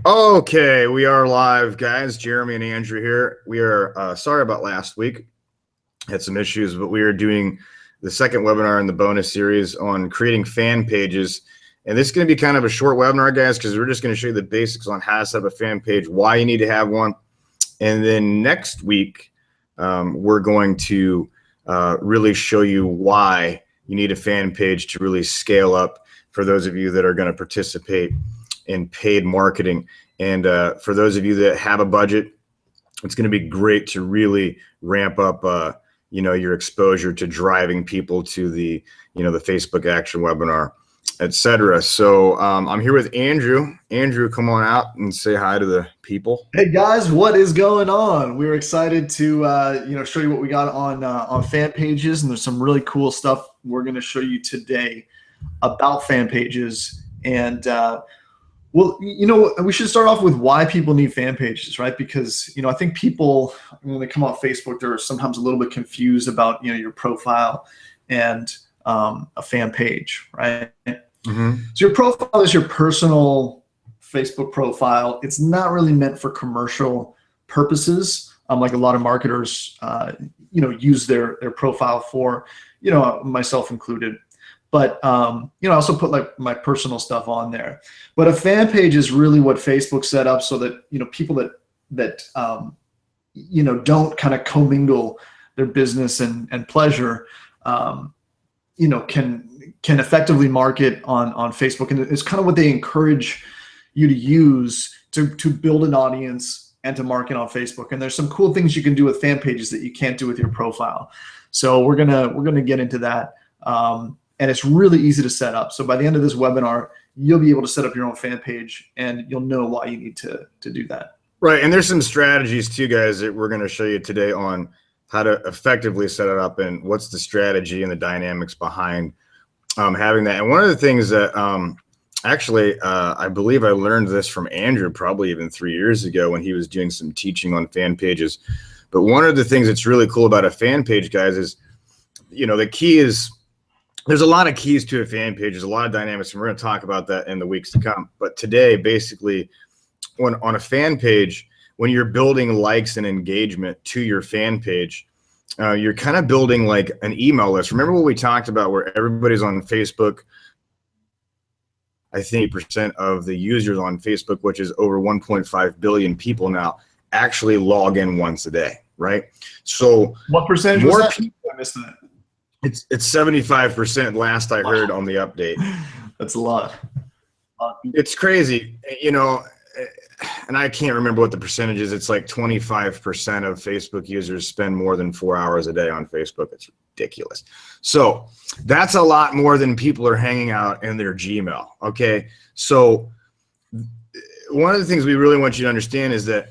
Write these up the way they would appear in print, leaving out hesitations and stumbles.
Okay, we are live, guys. Jeremy and Andrew here. We are sorry about last week. Had some issues, but we are doing the second webinar in the bonus series on creating fan pages. And this is going to be kind of a short webinar, guys, because we're just going to show you the basics on how to set up a fan page, why you need to have one. And then next week, we're going to really show you why you need a fan page to really scale up for those of you that are going to participate in paid marketing. And for those of you that have a budget, it's going to be great to really ramp up your exposure to driving people to the the Facebook action webinar, etc. So I'm here with Andrew. Andrew, come on out and say hi to the people. Hey guys, what is going on? We're excited to show you what we got on fan pages, and there's some really cool stuff we're going to show you today about fan pages. And well, we should start off with why people need fan pages, right? Because I think people, when they come on Facebook, they're sometimes a little bit confused about your profile and a fan page, right? Mm-hmm. So your profile is your personal Facebook profile. It's not really meant for commercial purposes, like a lot of marketers use their profile for, myself included. But I also put like my personal stuff on there. But a fan page is really what Facebook set up so that people that don't kind of commingle their business and pleasure can effectively market on Facebook. And it's kind of what they encourage you to use to build an audience and to market on Facebook. And there's some cool things you can do with fan pages that you can't do with your profile. So we're gonna get into that. And it's really easy to set up. So by the end of this webinar, you'll be able to set up your own fan page, and you'll know why you need to do that. Right, and there's some strategies too, guys, that we're going to show you today on how to effectively set it up and what's the strategy and the dynamics behind having that. And one of the things that I believe I learned this from Andrew probably even 3 years ago when he was doing some teaching on fan pages. But one of the things that's really cool about a fan page, guys, is the key is there's a lot of keys to a fan page. There's a lot of dynamics, and we're going to talk about that in the weeks to come. But today, basically, on a fan page, when you're building likes and engagement to your fan page, you're kind of building like an email list. Remember what we talked about where everybody's on Facebook? I think % of the users on Facebook, which is over 1.5 billion people now, actually log in once a day, right? So what percentage was that? I missed that. It's 75% last I heard on the update. That's a lot. It's crazy, and I can't remember what the percentage is. It's like 25% of Facebook users spend more than 4 hours a day on Facebook. It's ridiculous. So that's a lot more than people are hanging out in their Gmail, okay? So one of the things we really want you to understand is that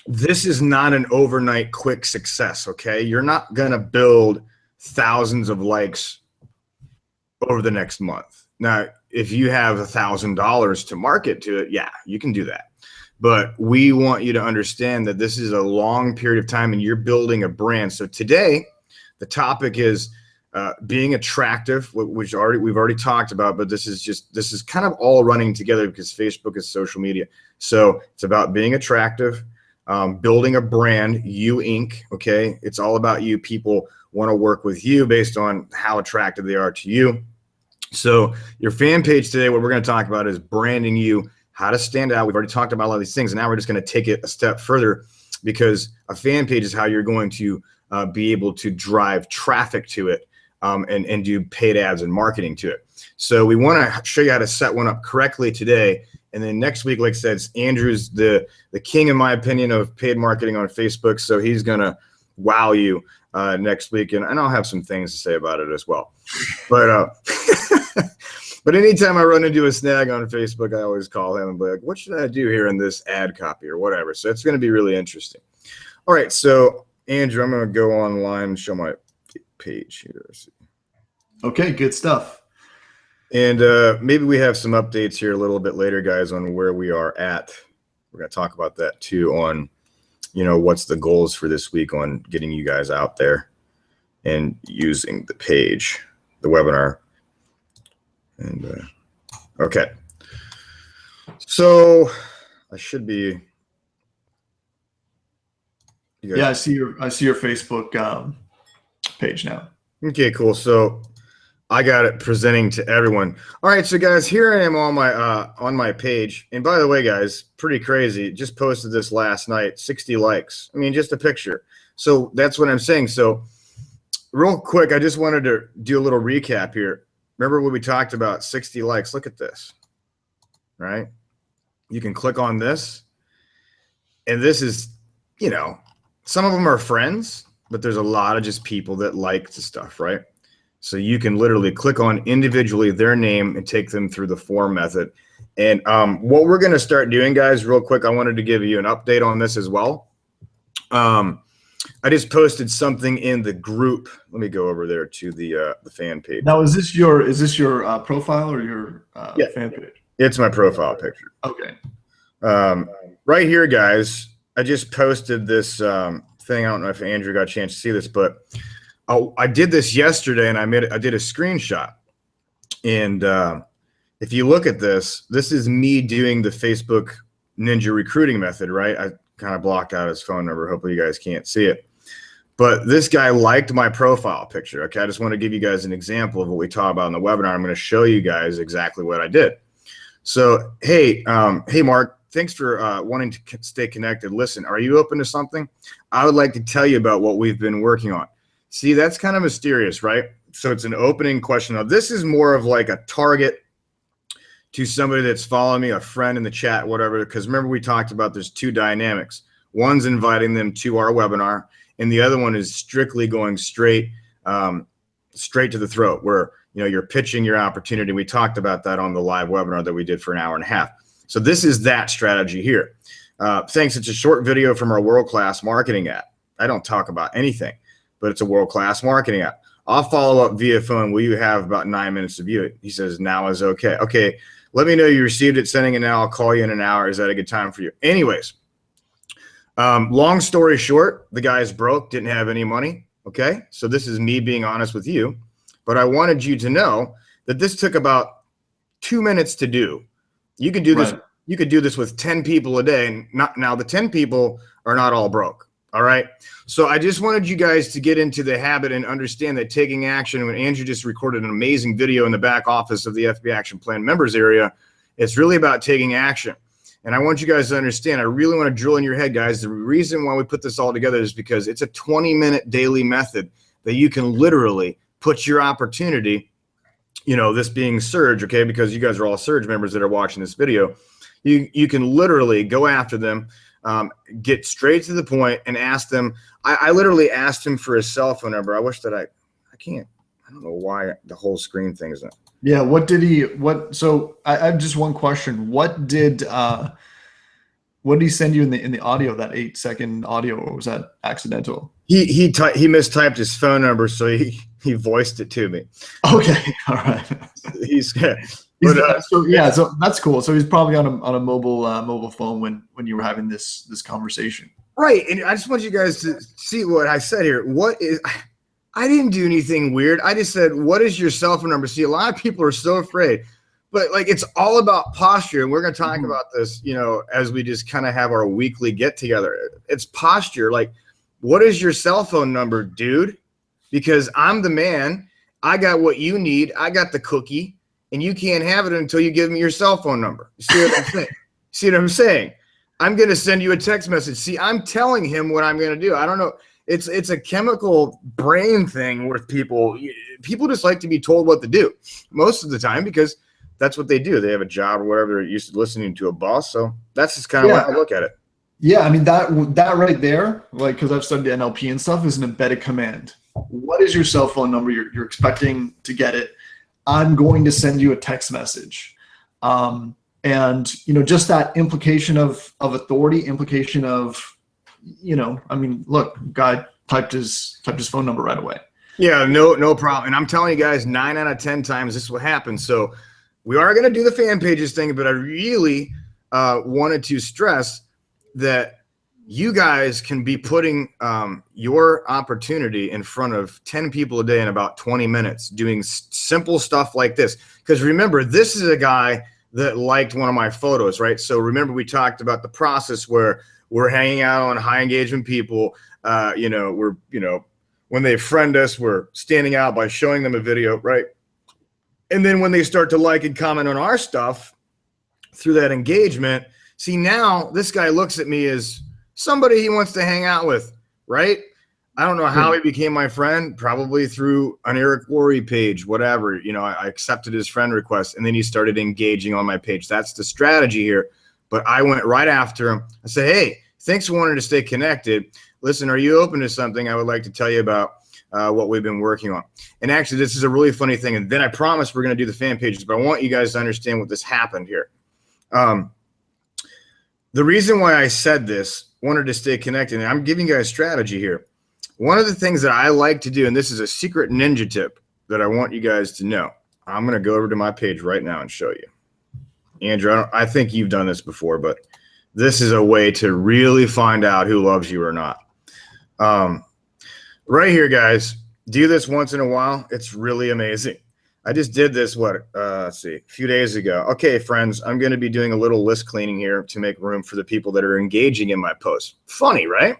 this is not an overnight quick success, okay? You're not going to build thousands of likes over the next month. Now, if you have $1,000 to market to it, yeah, you can do that. But we want you to understand that this is a long period of time and you're building a brand. So today, the topic is being attractive, which we've already talked about, but this is kind of all running together because Facebook is social media. So it's about being attractive, building a brand, You Inc., okay? It's all about you. People want to work with you based on how attractive they are to you. So your fan page today, what we're going to talk about is branding you, how to stand out. We've already talked about a lot of these things, and now we're just going to take it a step further because a fan page is how you're going to be able to drive traffic to it and do paid ads and marketing to it. So we want to show you how to set one up correctly today. And then next week, like I said, Andrew's the king, in my opinion, of paid marketing on Facebook. So he's going to wow you next week, and I'll have some things to say about it as well. But but anytime I run into a snag on Facebook, I always call him and be like, what should I do here in this ad copy or whatever? So it's going to be really interesting. All right, so Andrew, I'm going to go online and show my page here. Okay, good stuff. And maybe we have some updates here a little bit later, guys, on where we are at. We're going to talk about that too on what's the goals for this week on getting you guys out there and using the page, the webinar. And okay. So I should be. Yeah, I see your Facebook page now. Okay, cool. So I got it presenting to everyone. All right, so guys, here I am on my page. And by the way, guys, pretty crazy. Just posted this last night, 60 likes. I mean, just a picture. So that's what I'm saying. So real quick, I just wanted to do a little recap here. Remember when we talked about 60 likes? Look at this, right? You can click on this. And this is, you know, some of them are friends, but there's a lot of just people that like the stuff, right? So you can literally click on individually their name and take them through the form method. And what we're going to start doing, guys, real quick, I wanted to give you an update on this as well. I just posted something in the group. Let me go over there to the fan page. Now, is this your profile or your fan page? It's my profile picture. Okay. Right here, guys, I just posted this thing. I don't know if Andrew got a chance to see this, but I did this yesterday, and I did a screenshot. And if you look at this, this is me doing the Facebook Ninja recruiting method, right? I kind of blocked out his phone number. Hopefully you guys can't see it. But this guy liked my profile picture. Okay, I just want to give you guys an example of what we talk about in the webinar. I'm going to show you guys exactly what I did. So, hey, Mark, thanks for wanting to stay connected. Listen, are you open to something? I would like to tell you about what we've been working on. See, that's kind of mysterious, right? So it's an opening question. Now, this is more of like a target to somebody that's following me, a friend in the chat, whatever, because remember we talked about there's two dynamics. One's inviting them to our webinar, and the other one is strictly going straight to the throat, where you're pitching your opportunity. We talked about that on the live webinar that we did for an hour and a half. So this is that strategy here. Thanks. It's a short video from our world-class marketing app. I don't talk about anything, but it's a world-class marketing app. I'll follow up via phone. Will you have about 9 minutes to view it? He says, now is okay. Okay, let me know you received it, sending it now. I'll call you in an hour. Is that a good time for you? Anyways, long story short, the guy's broke, didn't have any money. Okay, so this is me being honest with you. But I wanted you to know that this took about 2 minutes to do. You could do this. Right. You could do this with 10 people a day. And now the 10 people are not all broke. All right. So I just wanted you guys to get into the habit and understand that taking action, when Andrew just recorded an amazing video in the back office of the FB Action Plan members area, it's really about taking action. And I want you guys to understand, I really want to drill in your head, guys. The reason why we put this all together is because it's a 20-minute daily method that you can literally put your opportunity, this being Surge, okay, because you guys are all Surge members that are watching this video. You can literally go after them, get straight to the point and ask them. I literally asked him for his cell phone number. I wish that I can't. I don't know why the whole screen thing is not. Yeah. So I have just one question. What did he send you in the audio, that 8-second audio, or was that accidental? He mistyped his phone number, so he voiced it to me. Okay. All right. So that's cool. So he's probably on a mobile phone when you were having this conversation. Right. And I just want you guys to see what I said here. I didn't do anything weird. I just said, what is your cell phone number? See, a lot of people are so afraid, but it's all about posture. And we're going to talk about this, as we just kind of have our weekly get together. It's posture. Like, what is your cell phone number, dude? Because I'm the man. I got what you need. I got the cookie. And you can't have it until you give me your cell phone number. You see what I'm saying? See what I'm saying? I'm going to send you a text message. See, I'm telling him what I'm going to do. I don't know. It's a chemical brain thing with people. People just like to be told what to do most of the time because that's what they do. They have a job or whatever. They're used to listening to a boss. So that's just kind of how I look at it. Yeah, I mean, that right there, because I've studied NLP and stuff, is an embedded command. What is your cell phone number? You're expecting to get it. I'm going to send you a text message. And, just that implication of authority, implication of, look, guy typed his phone number right away. Yeah, no problem. And I'm telling you guys, 9 out of 10 times this will happen. So we are going to do the fan pages thing, but I really wanted to stress that you guys can be putting your opportunity in front of 10 people a day in about 20 minutes, doing simple stuff like this. Because remember, this is a guy that liked one of my photos, right? So remember, we talked about the process where we're hanging out on high engagement people. When they friend us, we're standing out by showing them a video, right? And then when they start to like and comment on our stuff through that engagement, see, now this guy looks at me as somebody he wants to hang out with, right? I don't know how he became my friend, probably through an Eric Worre page, whatever. I accepted his friend request, and then he started engaging on my page. That's the strategy here. But I went right after him. I said, hey, thanks for wanting to stay connected. Listen, are you open to something I would like to tell you about what we've been working on? And actually, this is a really funny thing. And then I promise we're going to do the fan pages, but I want you guys to understand what this happened here. The reason why I said this, wanted to stay connected, and I'm giving you guys strategy here. One of the things that I like to do, and this is a secret ninja tip that I want you guys to know. I'm going to go over to my page right now and show you. Andrew, I think you've done this before, but this is a way to really find out who loves you or not. Right here, guys, do this once in a while. It's really amazing. I just did this, let's see, a few days ago. Okay, friends, I'm going to be doing a little list cleaning here to make room for the people that are engaging in my posts. Funny, right?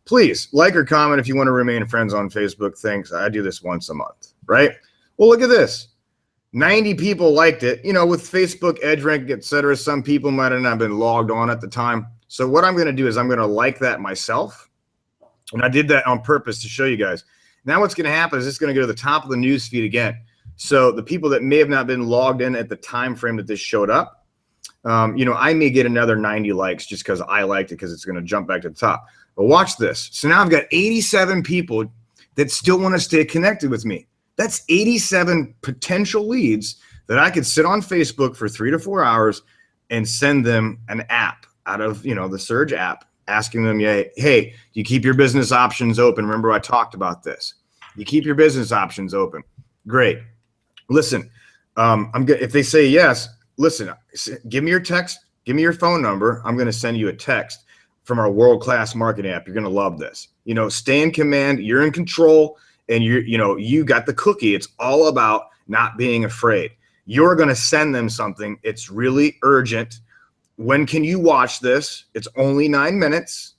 Please like or comment if you want to remain friends on Facebook. Thanks. I do this once a month, right? Well, look at this. 90 people liked it. With Facebook, EdgeRank, etc., some people might have not been logged on at the time. So what I'm going to do is I'm going to like that myself. And I did that on purpose to show you guys. Now what's going to happen is it's going to go to the top of the news feed again. So the people that may have not been logged in at the time frame that this showed up, I may get another 90 likes just because I liked it, because it's going to jump back to the top. But watch this. So now I've got 87 people that still want to stay connected with me. That's 87 potential leads that I could sit on Facebook for 3 to 4 hours and send them an app out of, the Surge app, asking them, hey, you keep your business options open. Remember, I talked about this. You keep your business options open. Great. Listen, if they say yes, listen, give me your text, give me your phone number. I'm going to send you a text from our world-class marketing app. You're going to love this. Stay in command. You're in control, and you got the cookie. It's all about not being afraid. You're going to send them something. It's really urgent. When can you watch this? It's only 9 minutes.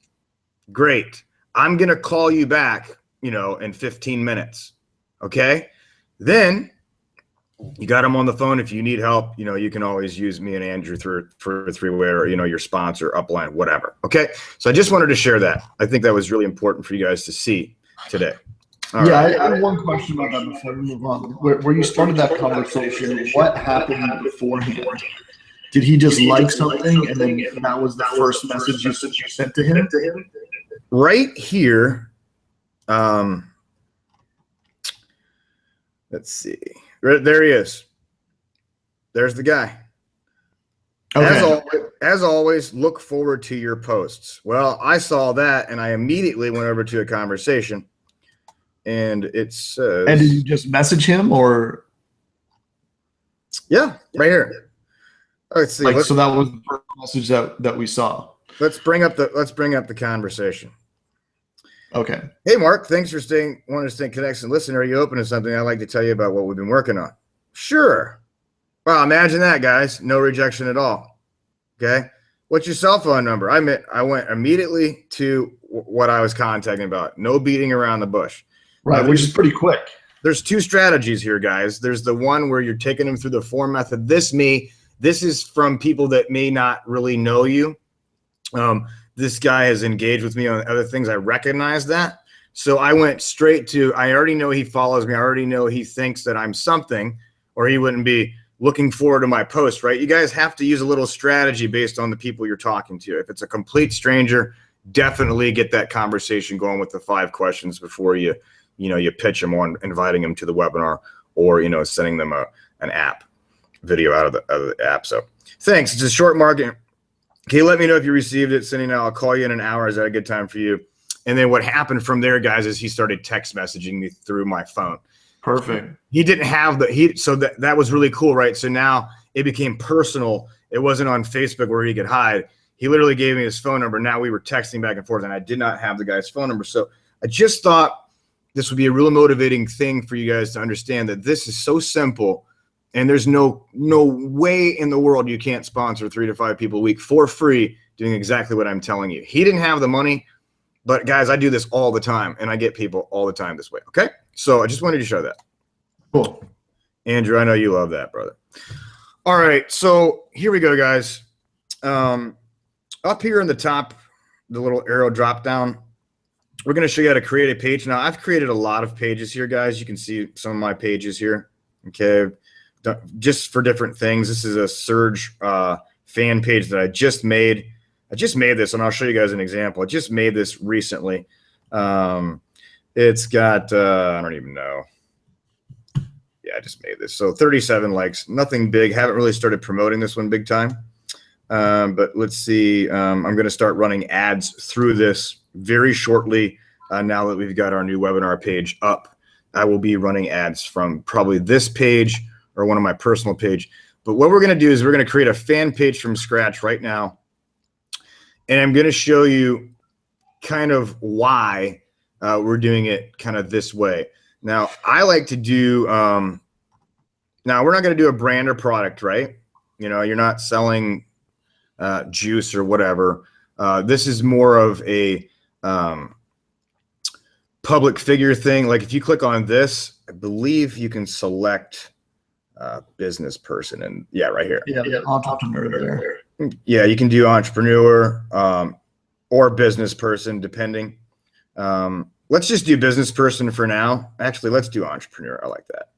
Great. I'm going to call you back, in 15 minutes. Okay? Then you got them on the phone. If you need help, you can always use me and Andrew for a three-way, or, your sponsor, upline, whatever. Okay. So I just wanted to share that. I think that was really important for you guys to see today. All right. I have one question about that before we move on. Where you started that conversation, what happened beforehand? Did he just like something, and then that was the first message you sent to him? Right here. Let's see. Right, there he is. There's the guy. Okay. As always, look forward to your posts. Well, I saw that, and I immediately went over to a conversation, and it says. And did you just message him, or? Yeah, right here. Let's see. So that was the first message that we saw. Let's bring up the conversation. Okay. Hey, Mark, thanks for wanting to stay connected. Listen, are you open to something? I'd like to tell you about what we've been working on. Sure. Well, imagine that, guys. No rejection at all. Okay. What's your cell phone number? I went immediately to what I was contacting about. No beating around the bush. Right, which is pretty quick. There's two strategies here, guys. There's the one where you're taking them through the form method. This is from people that may not really know you. This guy has engaged with me on other things. I recognize that. So I went straight to, I already know he follows me. I already know he thinks that I'm something, or he wouldn't be looking forward to my post, right? You guys have to use a little strategy based on the people you're talking to. If it's a complete stranger, definitely get that conversation going with the 5 questions before you pitch them on inviting them to the webinar, or, sending them an app video out of the app. So thanks. It's a short market. Okay, let me know if you received it. Sending out, I'll call you in an hour. Is that a good time for you? And then what happened from there, guys, is he started text messaging me through my phone. Perfect. He didn't have so that was really cool, right? So now it became personal. It wasn't on Facebook where he could hide. He literally gave me his phone number. Now we were texting back and forth, and I did not have the guy's phone number. So I just thought this would be a really motivating thing for you guys to understand that this is so simple And there's no way in the world you can't sponsor 3 to 5 people a week for free doing exactly what I'm telling you. He didn't have the money, but guys, I do this all the time, and I get people all the time this way. Okay, so I just wanted to show that. Cool. Andrew, I know you love that, brother. All right, so here we go, guys. Up here in the top, the little arrow drop down, we're going to show you how to create a page. Now, I've created a lot of pages here, guys. You can see some of my pages here, okay, just for different things. This is a Surge fan page that I just made. I just made this, and I'll show you guys an example. I just made this recently. It's got, I don't even know. Yeah, I just made this. So 37 likes, nothing big. Haven't really started promoting this one big time. But let's see. I'm going to start running ads through this very shortly. Now that we've got our new webinar page up, I will be running ads from probably this page or one of my personal page. But what we're going to do is we're going to create a fan page from scratch right now. And I'm going to show you kind of why we're doing it kind of this way. Now, I like to do, now we're not going to do a brand or product, right? You know, you're not selling juice or whatever. This is more of a public figure thing. Like if you click on this, I believe you can select business person, and yeah, right here. Yeah, entrepreneur there. Yeah, you can do entrepreneur or business person, depending. Let's just do business person for now. Actually, let's do entrepreneur. I like that.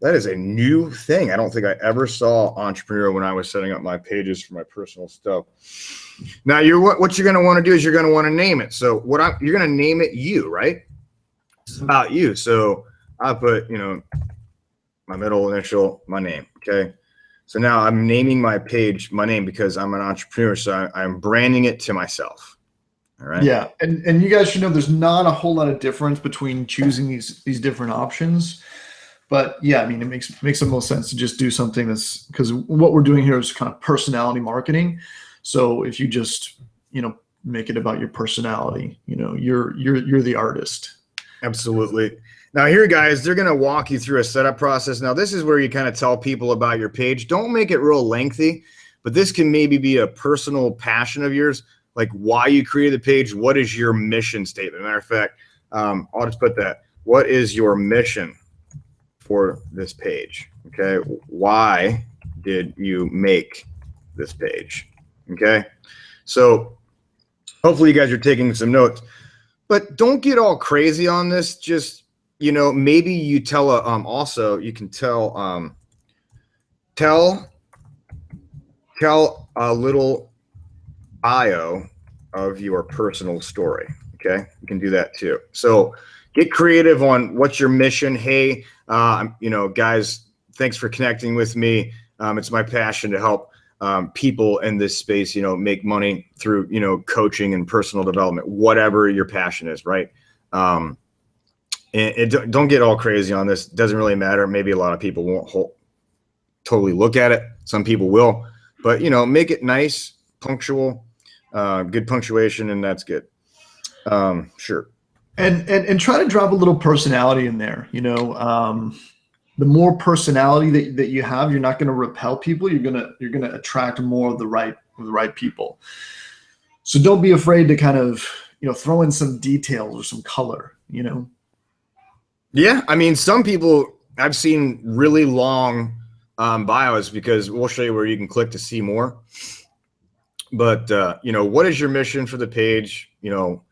That is a new thing. I don't think I ever saw entrepreneur when I was setting up my pages for my personal stuff. Now, what you're going to want to do is you're going to want to name it. So you're going to name it you, right? It's about you. So I'll put, you know, my middle initial, my name. Okay. So now I'm naming my page my name because I'm an entrepreneur. So I'm branding it to myself. All right. Yeah. And you guys should know there's not a whole lot of difference between choosing these different options. But yeah, I mean, it makes the most sense to just do something that's, because what we're doing here is kind of personality marketing. So if you just, you know, make it about your personality, you know, you're the artist. Absolutely. Now here, guys, they're going to walk you through a setup process. Now this is where you kind of tell people about your page. Don't make it real lengthy, but this can maybe be a personal passion of yours, like why you created the page. What is your mission statement? Matter of fact, I'll just put that. What is your mission for this page? Okay. Why did you make this page? Okay. So hopefully you guys are taking some notes, but don't get all crazy on this. Just, you know, maybe you tell also you can tell a little bio of your personal story. Okay. You can do that too. So get creative on what's your mission. Hey, you know, guys, thanks for connecting with me. It's my passion to help people in this space, you know, make money through, you know, coaching and personal development, whatever your passion is, right? And don't get all crazy on this. It doesn't really matter. Maybe a lot of people won't totally look at it. Some people will, but, you know, make it nice, punctual, good punctuation, and that's good. Sure. And try to drop a little personality in there. You know, the more personality that you have, you're not going to repel people. You're gonna attract more of the right people. So don't be afraid to kind of, you know, throw in some details or some color. You know. Yeah, I mean, some people I've seen really long bios, because we'll show you where you can click to see more. But you know, what is your mission for the page? You know,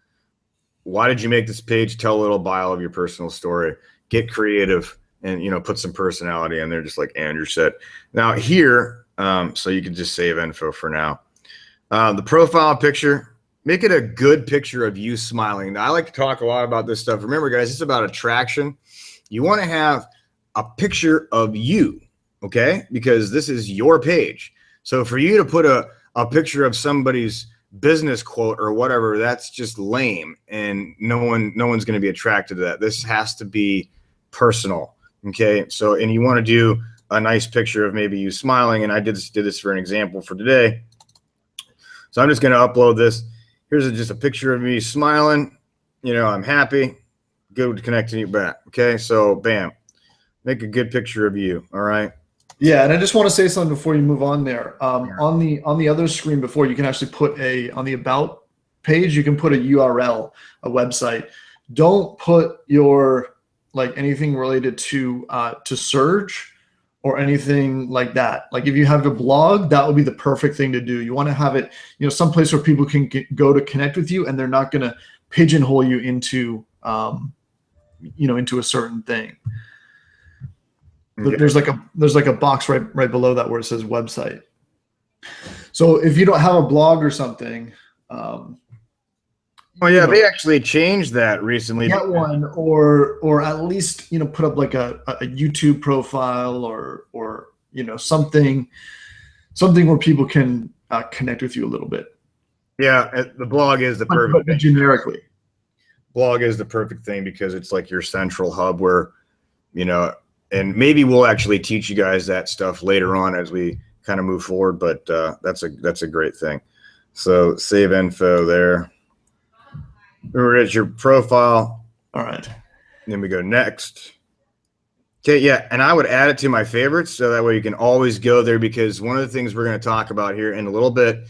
why did you make this page? Tell a little bio of your personal story. Get creative and, you know, put some personality in there, just like Andrew said. Now here, so you can just save info for now. The profile picture, make it a good picture of you smiling. Now, I like to talk a lot about this stuff. Remember, guys, it's about attraction. You want to have a picture of you, okay? Because this is your page. So for you to put a picture of somebody's business quote or whatever, that's just lame, and no one's going to be attracted to that. This has to be personal, okay? So, and you want to do a nice picture of maybe you smiling, and I did this for an example for today. So I'm just going to upload this. Here's just a picture of me smiling. You know, I'm happy. Good connecting you back, okay? So bam, make a good picture of you, all right? Yeah, and I just want to say something before you move on there. Yeah. On the other screen before, you can actually put on the about page, you can put a URL, a website. Don't put your like anything related to search or anything like that. Like if you have a blog, that would be the perfect thing to do. You want to have it, someplace where people can go to connect with you, and they're not going to pigeonhole you into into a certain thing. Yeah. There's like a box right below that where it says website. So if you don't have a blog or something, they actually changed that recently. Get one, or at least put up like a YouTube profile or something where people can connect with you a little bit. Yeah, the blog is the perfect but generically. Blog is the perfect thing because it's like your central hub where and maybe we'll actually teach you guys that stuff later on as we kind of move forward, but that's a great thing. So save info there. Remember, it's your profile. All right. Then we go next. Okay, yeah, and I would add it to my favorites so that way you can always go there, because one of the things we're going to talk about here in a little bit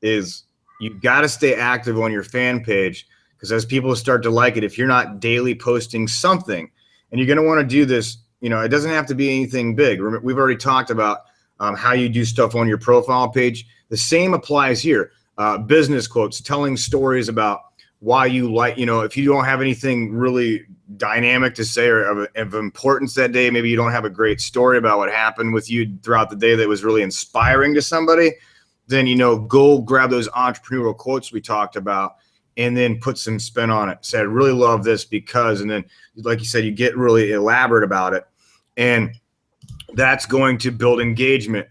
is you've got to stay active on your fan page, because as people start to like it, if you're not daily posting something, and you're going to want to do this, it doesn't have to be anything big. We've already talked about how you do stuff on your profile page. The same applies here. Business quotes, telling stories about why you like, if you don't have anything really dynamic to say or of importance that day, maybe you don't have a great story about what happened with you throughout the day that was really inspiring to somebody, then, go grab those entrepreneurial quotes we talked about and then put some spin on it. Say, I really love this because, and then, like you said, you get really elaborate about it. And that's going to build engagement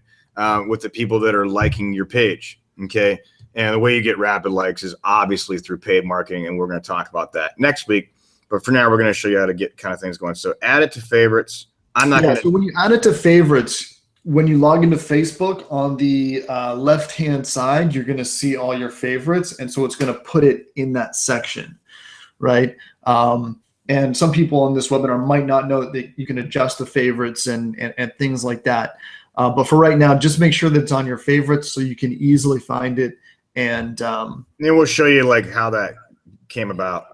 with the people that are liking your page, okay? And the way you get rapid likes is obviously through paid marketing, and we're going to talk about that next week. But for now, we're going to show you how to get kind of things going. So add it to favorites. I'm not going to. So when you add it to favorites, when you log into Facebook on the left-hand side, you're going to see all your favorites, and so it's going to put it in that section, right? And some people on this webinar might not know that you can adjust the favorites and things like that. But for right now, just make sure that it's on your favorites so you can easily find it. And then we'll show you like how that came about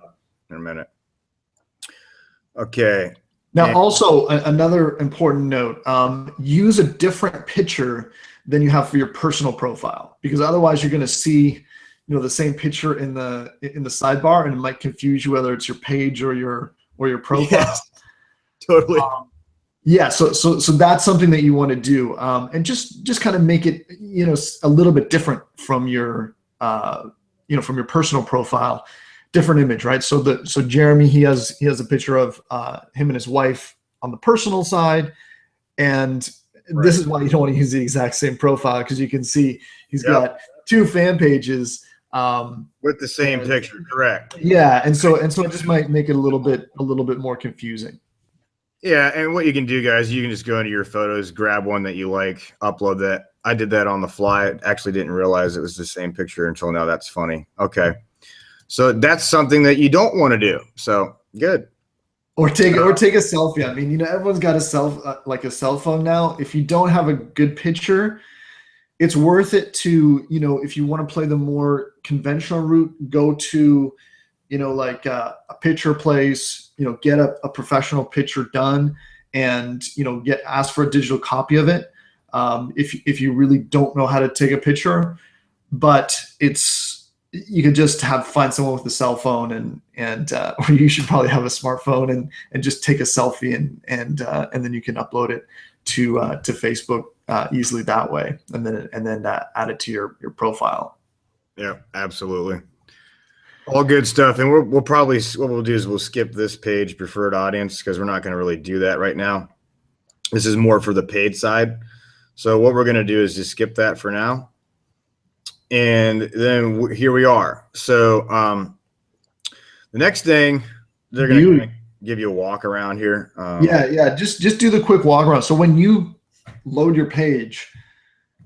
in a minute. Okay. Now, also another important note, use a different picture than you have for your personal profile, because otherwise you're going to see the same picture in the sidebar, and it might confuse you whether it's your page or your profile. Yes, totally. Yeah, so that's something that you want to do, and just kind of make it a little bit different from your from your personal profile, different image, right? So Jeremy, he has a picture of him and his wife on the personal side, and this is why you don't want to use the exact same profile, because you can see he's got two fan pages with the same picture, correct? Yeah, and so it just might make it a little bit more confusing. Yeah, and what you can do, guys, you can just go into your photos, grab one that you like, upload that. I did that on the fly. I actually didn't realize it was the same picture until now. That's funny. Okay, so that's something that you don't want to do. So good. Or take a selfie. I mean, everyone's got a cell phone now. If you don't have a good picture, it's worth it to, if you want to play the more conventional route, go to, like a picture place, get a professional picture done, and, ask for a digital copy of it. If you really don't know how to take a picture, but you could just find someone with a cell phone and or you should probably have a smartphone and just take a selfie and then you can upload it to Facebook easily that way, and then add it to your profile. Yeah, absolutely. All good stuff. And we'll probably, what we'll do is we'll skip this page, preferred audience, because we're not going to really do that right now. This is more for the paid side. So what we're going to do is just skip that for now. And then here we are. So the next thing, they're going to give you a walk around here. Yeah. Just do the quick walk around. So when you load your page,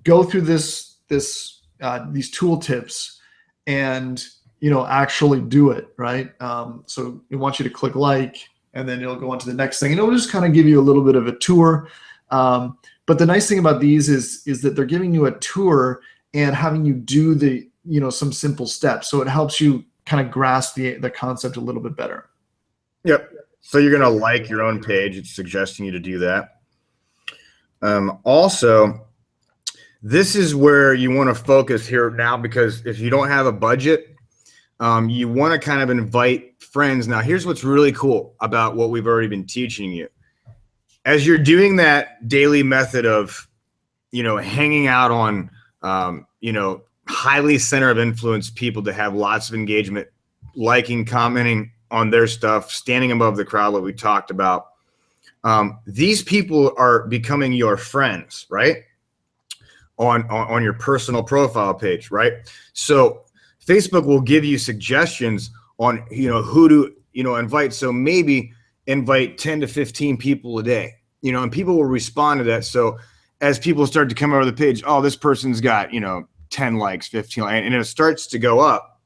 go through these tool tips and actually do it, right? So we want you to click like, and then it'll go on to the next thing, and it'll just kind of give you a little bit of a tour. But the nice thing about these is that they're giving you a tour and having you do the, some simple steps. So it helps you kind of grasp the concept a little bit better. Yep. So you're going to like your own page. It's suggesting you to do that. Also, this is where you want to focus here now, because if you don't have a budget, you want to kind of invite friends. Now, here's what's really cool about what we've already been teaching you. As you're doing that daily method of, hanging out on, highly center of influence people to have lots of engagement, liking, commenting on their stuff, standing above the crowd like we talked about. These people are becoming your friends, right? On your personal profile page, right? So Facebook will give you suggestions on, who to, invite. So maybe invite 10 to 15 people a day, and people will respond to that. So as people start to come over the page, oh, this person's got, 10 likes, 15 likes, and it starts to go up.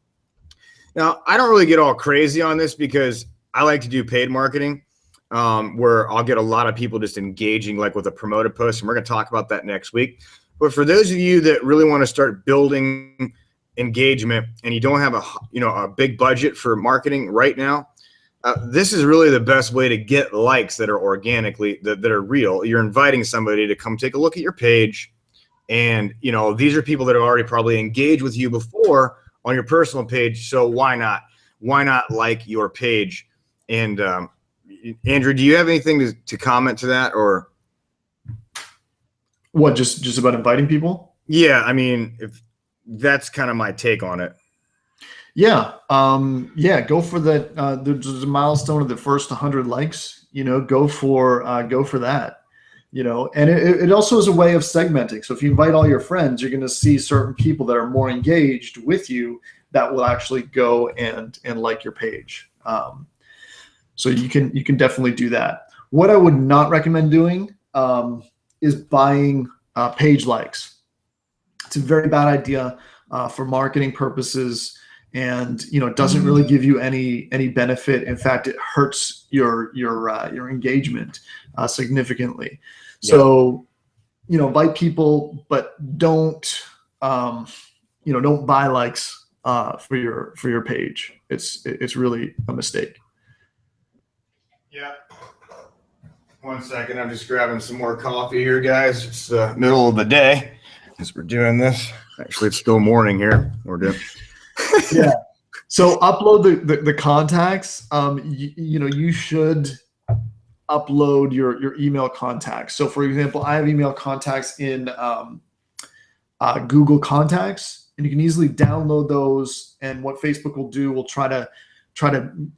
Now, I don't really get all crazy on this because I like to do paid marketing, where I'll get a lot of people just engaging like with a promoted post, and we're going to talk about that next week. But for those of you that really want to start building engagement and you don't have a big budget for marketing right now, this is really the best way to get likes that are organically, that are real. You're inviting somebody to come take a look at your page, and these are people that have already probably engaged with you before on your personal page. So why not like your page? And Andrew, do you have anything to comment to that, or? What, just about inviting people? Yeah, I mean, if that's kind of my take on it. Yeah, go for that. There's a milestone of the first 100 likes. Go for that. And it also is a way of segmenting. So if you invite all your friends, you're going to see certain people that are more engaged with you that will actually go and like your page. So you can definitely do that. What I would not recommend doing is buying page likes. It's a very bad idea for marketing purposes, and it doesn't really give you any benefit. In fact, it hurts your engagement significantly. Yeah. So invite people, but don't don't buy likes for your page. It's really a mistake. Yeah. 1 second, I'm just grabbing some more coffee here, guys. It's the middle of the day as we're doing this. Actually, it's still morning here. We're doing. Yeah. So upload the contacts. You should upload your email contacts. So for example, I have email contacts in Google Contacts, and you can easily download those. And what Facebook will do, will try to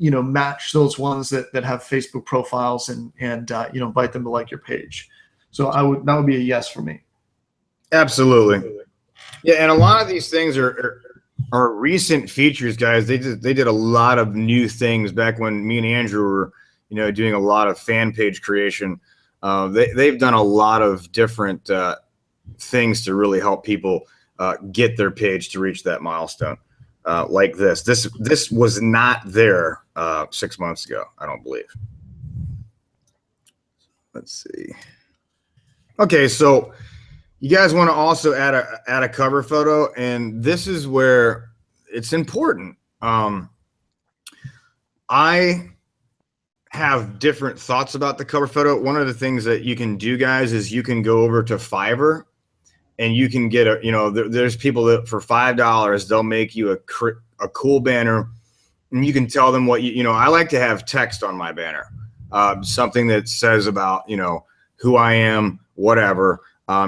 match those ones that have Facebook profiles and invite them to like your page. So that would be a yes for me. Absolutely. Yeah, and a lot of these things are recent features, guys. They did a lot of new things back when me and Andrew were doing a lot of fan page creation. They've done a lot of different things to really help people get their page to reach that milestone. Like this. This was not there 6 months ago, I don't believe. Let's see. Okay, so you guys want to also add a cover photo, and this is where it's important. I have different thoughts about the cover photo. One of the things that you can do, guys, is you can go over to Fiverr, and you can get there's people that for $5 they'll make you a cool banner, and you can tell them what I like to have text on my banner, something that says about who I am, whatever.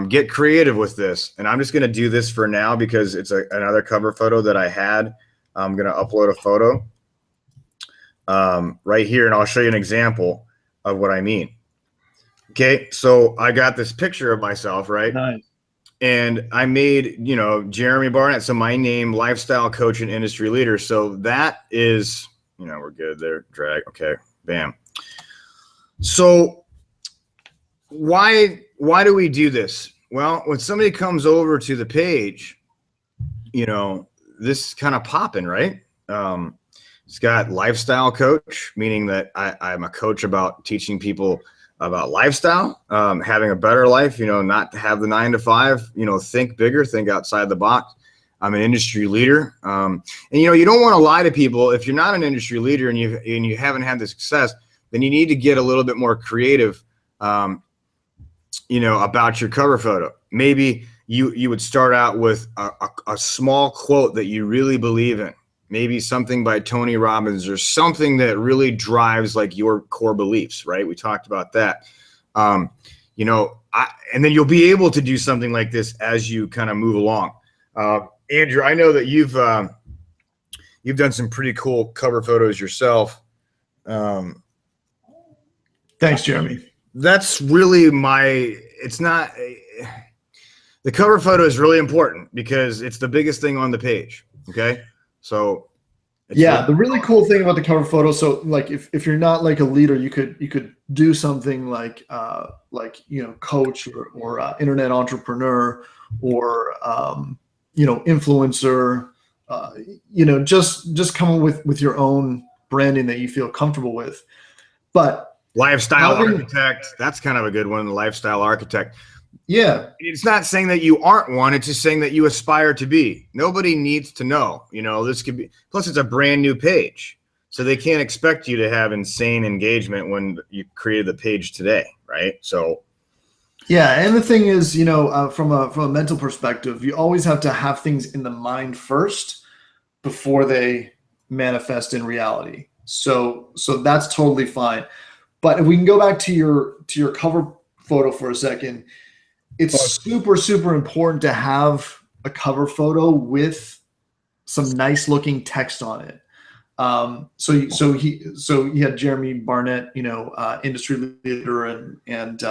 Get creative with this, and I'm just going to do this for now because it's another cover photo that I had. I'm going to upload a photo right here, and I'll show you an example of what I mean. Okay, so I got this picture of myself, right? Nice. And I made, Jeremy Barnett, so my name, lifestyle coach and industry leader. So that is, we're good there. Drag. Okay, bam. So why do we do this? Well, when somebody comes over to the page, this is kind of popping, right? It's got lifestyle coach, meaning that I'm a coach about teaching people lifestyle, having a better life, not to have the 9 to 5, think bigger, think outside the box. I'm an industry leader. And you don't want to lie to people. If you're not an industry leader and you haven't had the success, then you need to get a little bit more creative, about your cover photo. Maybe you would start out with a small quote that you really believe in. Maybe something by Tony Robbins or something that really drives like your core beliefs, right? We talked about that. And then you'll be able to do something like this as you kind of move along. Andrew, I know that you've done some pretty cool cover photos yourself. Thanks, Jeremy. That's really the cover photo is really important because it's the biggest thing on the page. Okay. So the really cool thing about the cover photo. So like if you're not like a leader, you could do something like coach or internet entrepreneur or, influencer, just come up with your own branding that you feel comfortable with. But lifestyle architect, that's kind of a good one. The lifestyle architect. Yeah. It's not saying that you aren't one. It's just saying that you aspire to be. Nobody needs to know, this could be, plus it's a brand new page. So they can't expect you to have insane engagement when you created the page today. Right. So. Yeah. And the thing is, from a mental perspective, you always have to have things in the mind first before they manifest in reality. So that's totally fine. But if we can go back to your cover photo for a second, it's super, super important to have a cover photo with some nice looking text on it. So he had Jeremy Barnett, industry leader and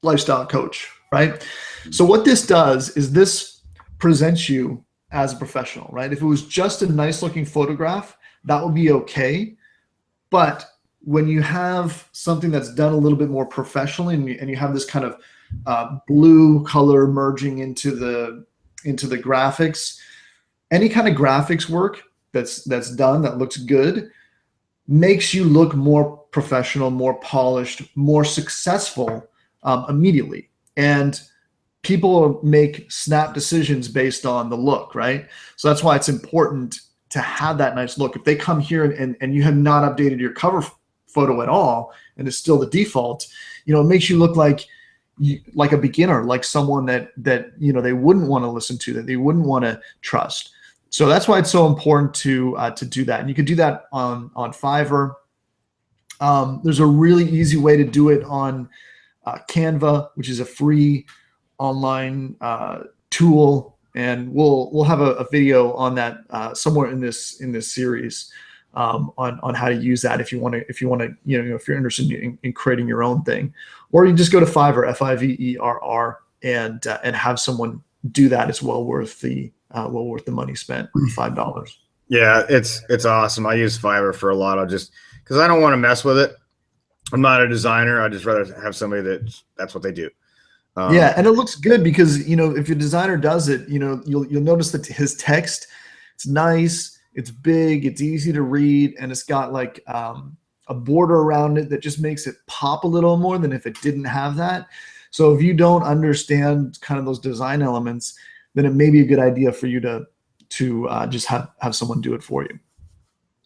lifestyle coach, right? So what this does is this presents you as a professional, right? If it was just a nice looking photograph, that would be okay. But when you have something that's done a little bit more professionally and you have this kind of blue color merging into the graphics, any kind of graphics work that's done that looks good makes you look more professional, more polished, more successful immediately. And people make snap decisions based on the look, right? So that's why it's important to have that nice look. If they come here and you have not updated your cover photo at all and it's still the default, it makes you look like a beginner, like someone that they wouldn't want to listen to, that they wouldn't want to trust. So that's why it's so important to do that. And you can do that on Fiverr. There's a really easy way to do it on Canva, which is a free online tool, and we'll have a video on that somewhere in this series on how to use that if you want to if you're interested in creating your own thing, or you just go to Fiverr, Fiverr, and have someone do that. It's well worth the money spent, $5. Yeah, it's awesome. I use Fiverr for a lot of just because I don't want to mess with it. I'm not a designer. I just rather have somebody that's what they do. Yeah, and it looks good because if your designer does it, you'll notice that his text, it's nice, it's big, it's easy to read, and it's got like a border around it that just makes it pop a little more than if it didn't have that. So if you don't understand kind of those design elements, then it may be a good idea for you to just have someone do it for you.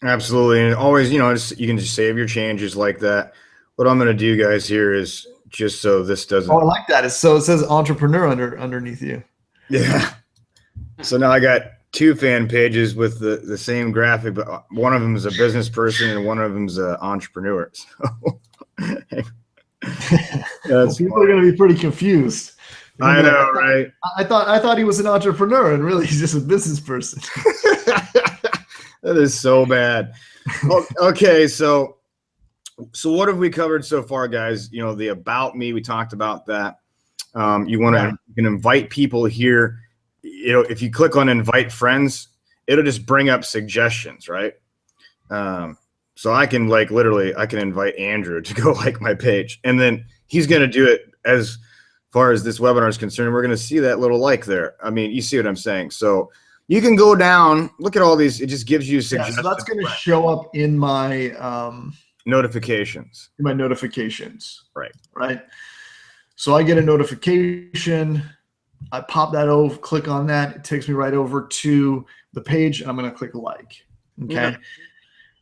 Absolutely, and always, you can just save your changes like that. What I'm going to do, guys, here is just so this doesn't. Oh, I like that. So it says entrepreneur underneath you. Yeah. So now I got two fan pages with the same graphic, but one of them is a business person and one of them is an entrepreneur. So people are going to be pretty confused. I know, right? I thought he was an entrepreneur, and really he's just a business person. That is so bad. Okay, so what have we covered so far, guys? The about me, we talked about that. You can invite people here. If you click on invite friends, it'll just bring up suggestions, right? So I can I can invite Andrew to go like my page, and then he's going to do it as far as this webinar is concerned. We're going to see that little like there. I mean, you see what I'm saying? So you can go down, look at all these. It just gives you suggestions. So that's going to show up in my Notifications. In my notifications. Right. Right. So I get a notification. I pop that over, click on that. It takes me right over to the page, and I'm going to click like. Okay. Yeah.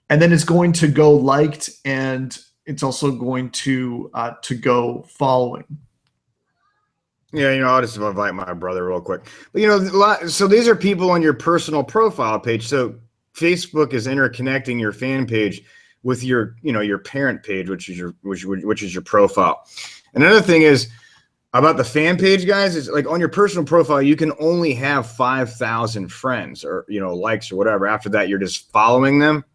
And then it's going to go liked, and it's also going to go following. Yeah, I'll just invite my brother real quick. But so these are people on your personal profile page. So Facebook is interconnecting your fan page with your, your parent page, which is your profile. Another thing is about the fan page, guys, is like on your personal profile, you can only have 5,000 friends or, likes or whatever. After that, you're just following them.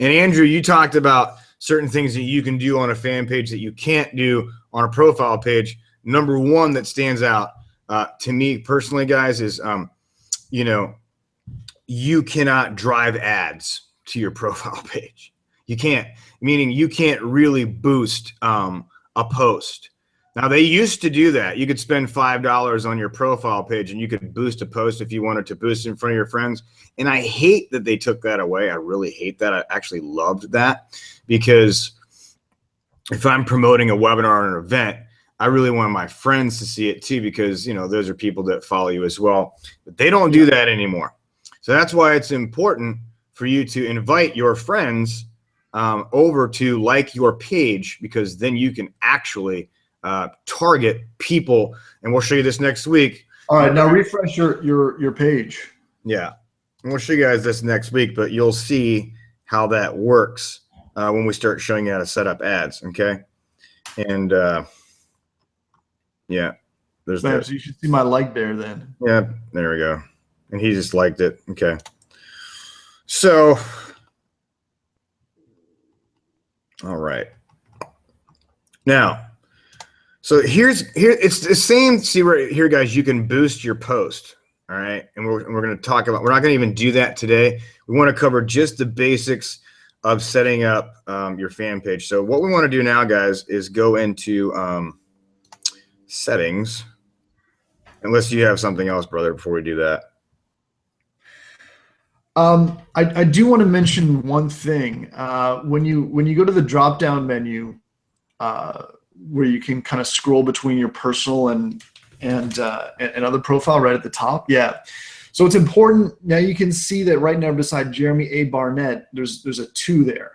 And Andrew, you talked about certain things that you can do on a fan page that you can't do on a profile page. Number one that stands out to me personally, guys, is, you cannot drive ads to your profile page. You can't, meaning you can't really boost a post. Now, they used to do that. You could spend $5 on your profile page and you could boost a post if you wanted to boost in front of your friends. And I hate that they took that away. I really hate that. I actually loved that, because if I'm promoting a webinar or an event, I really want my friends to see it too, because, those are people that follow you as well. But they don't do that anymore. So that's why it's important for you to invite your friends over to like your page, because then you can actually target people. And we'll show you this next week. All right, now refresh your page. Yeah, and we'll show you guys this next week, but you'll see how that works when we start showing you how to set up ads. Okay, and yeah, there's that. So you should see my like there then. Yeah, there we go. And he just liked it. Okay, so all right, now. So here it's the same. See right here, guys, you can boost your post. All right. And we're going to talk about, we're not going to even do that today. We want to cover just the basics of setting up your fan page. So what we want to do now, guys, is go into settings, unless you have something else, brother, before we do that. I do want to mention one thing. When you go to the drop down menu, where you can kind of scroll between your personal and other profile right at the top. Yeah. So it's important. Now you can see that right now beside Jeremy A. Barnett, there's a 2 there.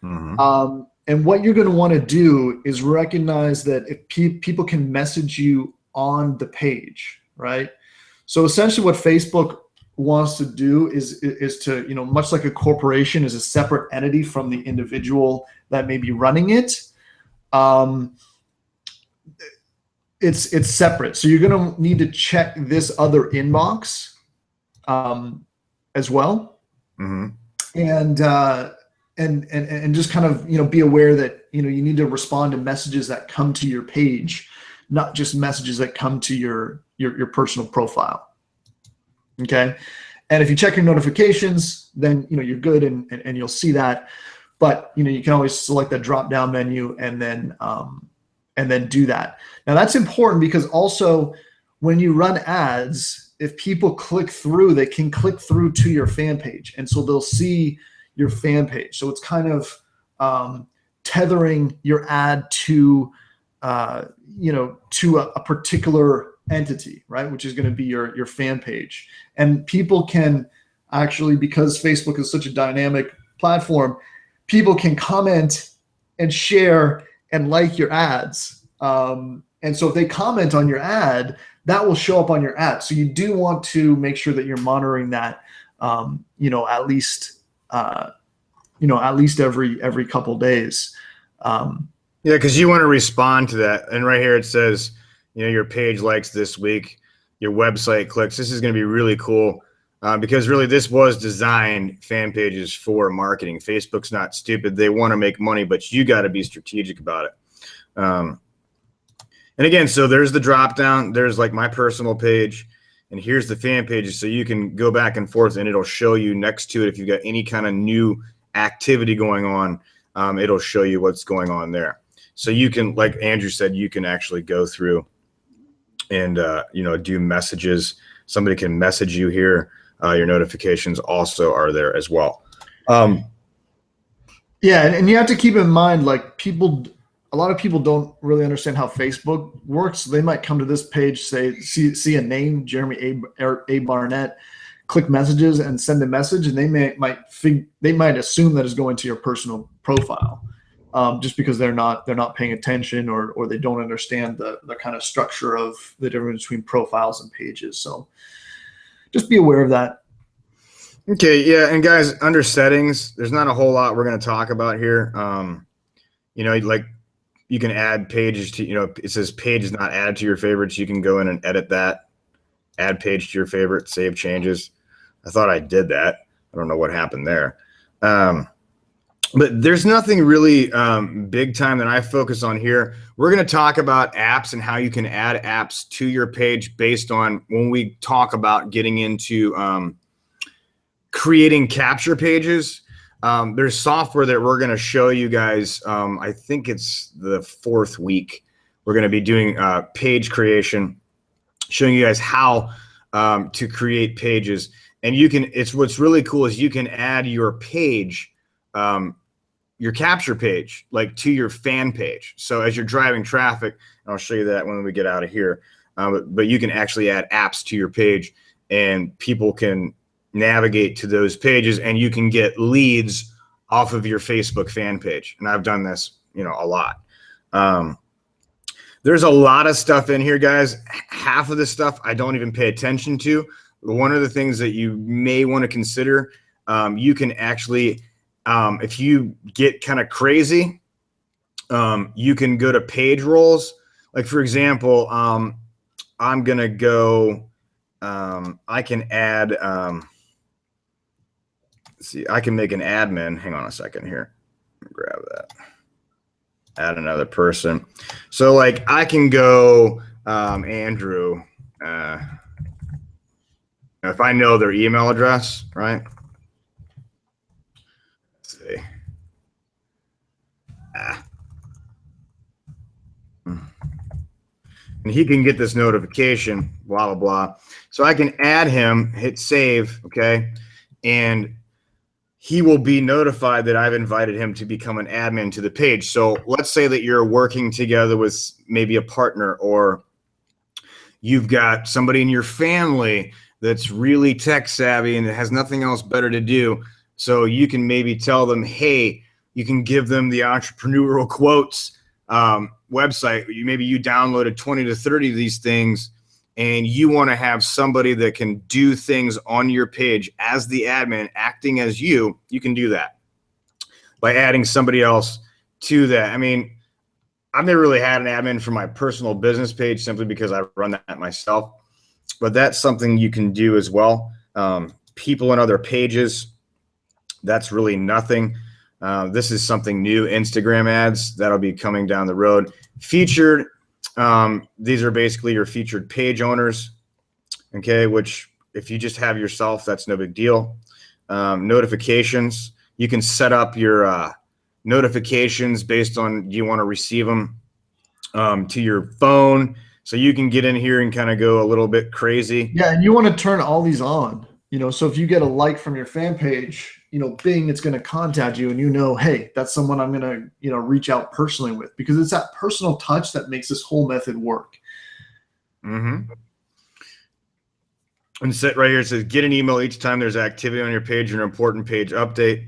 Mm-hmm. And what you're going to want to do is recognize that if people can message you on the page, right? So essentially what Facebook wants to do is to, much like a corporation is a separate entity from the individual that may be running it. It's separate. So you're going to need to check this other inbox as well. Mm-hmm. And just kind of, be aware that, you need to respond to messages that come to your page, not just messages that come to your personal profile. Okay. And if you check your notifications, then, you're good and you'll see that. But you can always select that drop down menu and then do that. Now that's important because also when you run ads, if people click through, they can click through to your fan page, and so they'll see your fan page. So it's kind of tethering your ad to to a particular entity, right? Which is going to be your fan page, and people can actually, because Facebook is such a dynamic platform, people can comment and share and like your ads. And so if they comment on your ad, that will show up on your ad. So you do want to make sure that you're monitoring that, at least every couple days. Yeah, because you want to respond to that. And right here it says, your page likes this week, your website clicks. This is going to be really cool. Because really this was designed, fan pages, for marketing. Facebook's not stupid. They want to make money, but you got to be strategic about it. And again, so there's the drop down. There's like my personal page, and here's the fan pages. So you can go back and forth, and it'll show you next to it if you've got any kind of new activity going on. It'll show you what's going on there. So you can, like Andrew said, you can actually go through and do messages. Somebody can message you here. Your notifications also are there as well. Yeah, and you have to keep in mind, like a lot of people don't really understand how Facebook works. They might come to this page, say, see a name, Jeremy A. Barnett, click messages and send a message, and they might assume that is going to your personal profile, just because they're not paying attention, or they don't understand the kind of structure of the difference between profiles and pages. So just be aware of that. Okay, yeah, and guys, under settings, there's not a whole lot we're going to talk about here. Like you can add pages to, it says page is not added to your favorites. You can go in and edit that, add page to your favorite, save changes. I thought I did that. I don't know what happened there. But there's nothing really big time that I focus on here. We're going to talk about apps and how you can add apps to your page based on when we talk about getting into creating capture pages. There's software that we're going to show you guys. I think it's the 4th week. We're going to be doing page creation, showing you guys how to create pages. And what's really cool is you can add your page, your capture page, like to your fan page. So as you're driving traffic, and I'll show you that when we get out of here, but you can actually add apps to your page, and people can navigate to those pages, and you can get leads off of your Facebook fan page. And I've done this, a lot. There's a lot of stuff in here, guys. Half of the stuff I don't even pay attention to. One of the things that you may want to consider, you can actually, if you get kind of crazy, you can go to page roles. Like, for example, I'm going to go, I can add, see, I can make an admin. Hang on a second here. Let me grab that. Add another person. So like I can go Andrew, if I know their email address, right? Let's see. And he can get this notification, blah, blah, blah. So I can add him, hit save, okay? And he will be notified that I've invited him to become an admin to the page. So let's say that you're working together with maybe a partner, or you've got somebody in your family that's really tech savvy and has nothing else better to do. So you can maybe tell them, hey, you can give them the Entrepreneurial Quotes website. Maybe you downloaded 20 to 30 of these things, and you want to have somebody that can do things on your page as the admin, acting as you can do that by adding somebody else to that. I mean, I've never really had an admin for my personal business page simply because I run that myself, but that's something you can do as well. People in other pages, that's really nothing. This is something new, Instagram ads, that'll be coming down the road. Featured, these are basically your featured page owners, okay, which if you just have yourself, that's no big deal. Notifications, you can set up your notifications based on, do you want to receive them to your phone, so you can get in here and kind of go a little bit crazy. Yeah, and you want to turn all these on, so if you get a like from your fan page, Bing, it's going to contact you, and hey, that's someone I'm going to, reach out personally with, because it's that personal touch that makes this whole method work. Mm-hmm. And set right here, it says get an email each time there's activity on your page or an important page update.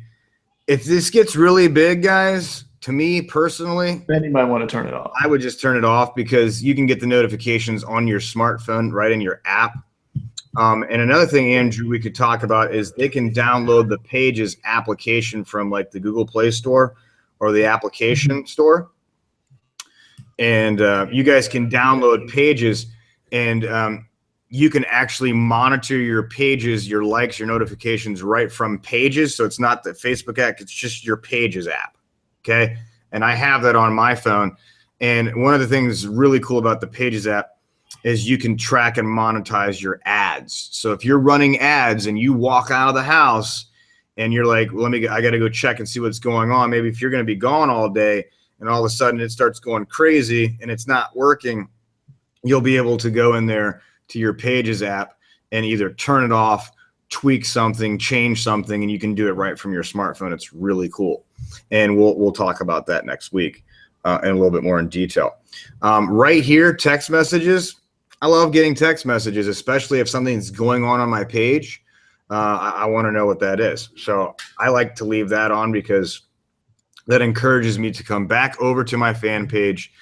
If this gets really big, guys, to me personally, then you might want to turn it off. I would just turn it off, because you can get the notifications on your smartphone right in your app. And another thing, Andrew, we could talk about is they can download the Pages application from like the Google Play Store or the application store. And you guys can download Pages, and you can actually monitor your pages, your likes, your notifications right from Pages. So it's not the Facebook app, it's just your Pages app, okay? And I have that on my phone. And one of the things really cool about the Pages app is you can track and monetize your ads. So if you're running ads and you walk out of the house and you're like, well, I got to go check and see what's going on. Maybe if you're going to be gone all day and all of a sudden it starts going crazy and it's not working, you'll be able to go in there to your Pages app and either turn it off tweak something, change something, and you can do it right from your smartphone. It's really cool. And we'll talk about that next week in a little bit more in detail. Right here, text messages. I love getting text messages, especially if something's going on my page. I want to know what that is. So I like to leave that on because that encourages me to come back over to my fan page,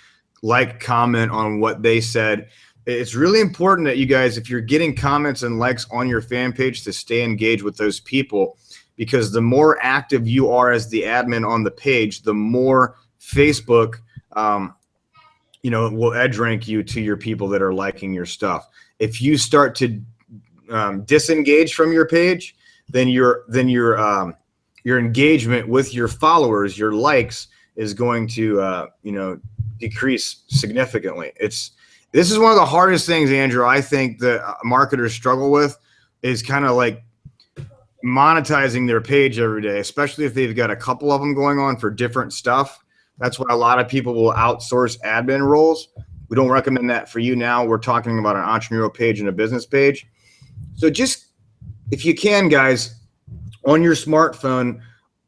like, comment on what they said. It's really important that you guys, if you're getting comments and likes on your fan page, to stay engaged with those people, because the more active you are as the admin on the page, the more Facebook, will edge rank you to your people that are liking your stuff. If you start to disengage from your page, then your engagement with your followers, your likes, is going to decrease significantly. This is one of the hardest things, Andrew, I think that marketers struggle with, is kind of like monetizing their page every day, especially if they've got a couple of them going on for different stuff. That's why a lot of people will outsource admin roles. We don't recommend that for you now. We're talking about an entrepreneurial page and a business page. So just, if you can, guys, on your smartphone,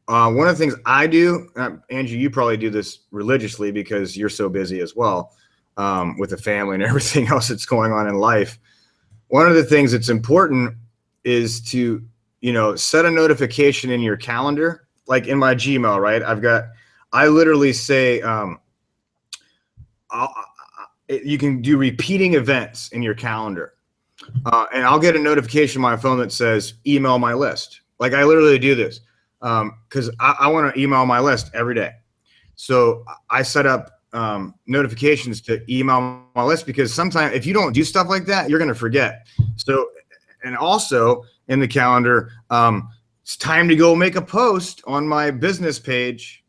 one of the things I do, Andrew, you probably do this religiously because you're so busy as well, with the family and everything else that's going on in life. One of the things that's important is to, set a notification in your calendar, like in my Gmail, right? I literally say, you can do repeating events in your calendar. And I'll get a notification on my phone that says email my list. Like, I literally do this because I want to email my list every day. So I set up notifications to email my list, because sometimes if you don't do stuff like that, you're going to forget. So, and also in the calendar, it's time to go make a post on my business page,